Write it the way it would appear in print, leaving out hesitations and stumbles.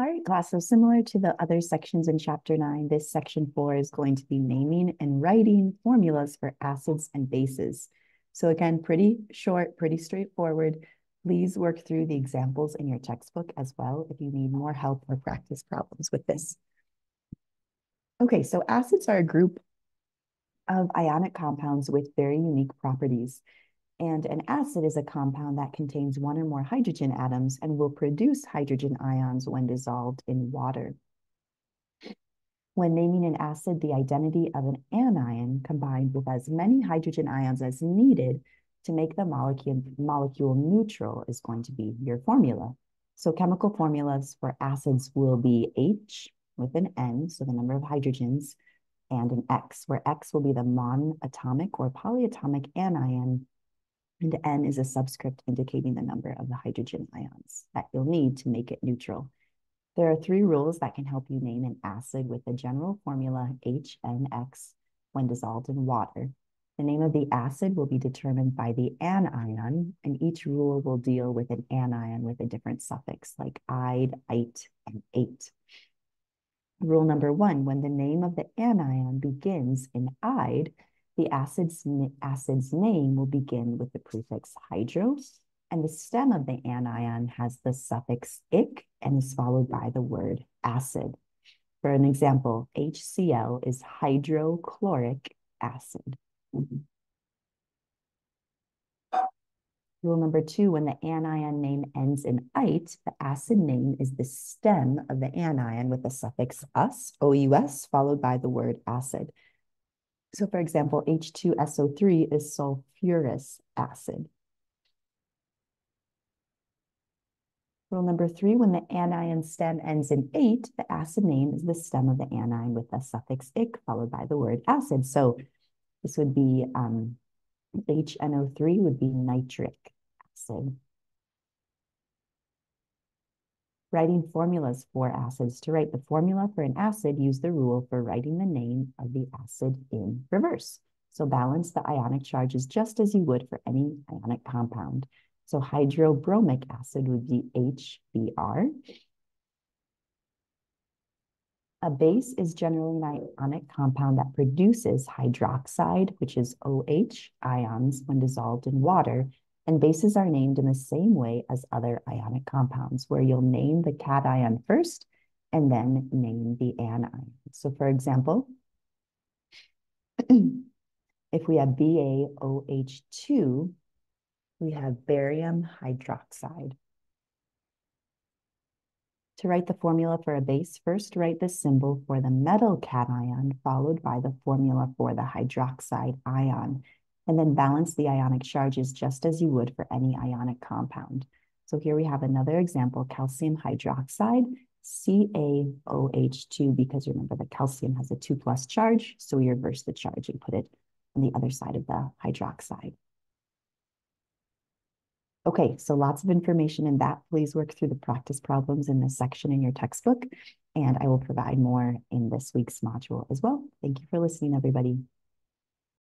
All right, class, so similar to the other sections in chapter 9, this section 4 is going to be naming and writing formulas for acids and bases. So again, pretty short, pretty straightforward. Please work through the examples in your textbook as well if you need more help or practice problems with this. Okay, so acids are a group of ionic compounds with very unique properties. And an acid is a compound that contains one or more hydrogen atoms and will produce hydrogen ions when dissolved in water. When naming an acid, the identity of an anion combined with as many hydrogen ions as needed to make the molecule neutral is going to be your formula. So chemical formulas for acids will be H with an N, so the number of hydrogens, and an X, where X will be the monatomic or polyatomic anion, and N is a subscript indicating the number of the hydrogen ions that you'll need to make it neutral. There are 3 rules that can help you name an acid with the general formula HNX when dissolved in water. The name of the acid will be determined by the anion, and each rule will deal with an anion with a different suffix like "ide," "ite," and "ate." Rule number 1, when the name of the anion begins in "ide," the acid's name will begin with the prefix hydro, and the stem of the anion has the suffix "ic" and is followed by the word acid. For an example, HCl is hydrochloric acid. Rule number 2, when the anion name ends in "ite," the acid name is the stem of the anion with the suffix "us," O-U-S, followed by the word acid. So for example, H2SO3 is sulfurous acid. Rule number 3, when the anion stem ends in "ate," the acid name is the stem of the anion with the suffix "ic," followed by the word acid. So this would be HNO3 would be nitric acid. Writing formulas for acids. To write the formula for an acid, use the rule for writing the name of the acid in reverse. So balance the ionic charges just as you would for any ionic compound. So hydrobromic acid would be HBr. A base is generally an ionic compound that produces hydroxide, which is OH ions when dissolved in water, and bases are named in the same way as other ionic compounds, where you'll name the cation first and then name the anion. So for example, if we have BaOH2, we have barium hydroxide. To write the formula for a base, first write the symbol for the metal cation, followed by the formula for the hydroxide ion, and then balance the ionic charges just as you would for any ionic compound. So here we have another example, calcium hydroxide, CaOH2, because remember the calcium has a 2+ charge, so we reverse the charge and put it on the other side of the hydroxide. Okay, so lots of information in that. Please work through the practice problems in this section in your textbook, and I will provide more in this week's module as well. Thank you for listening, everybody.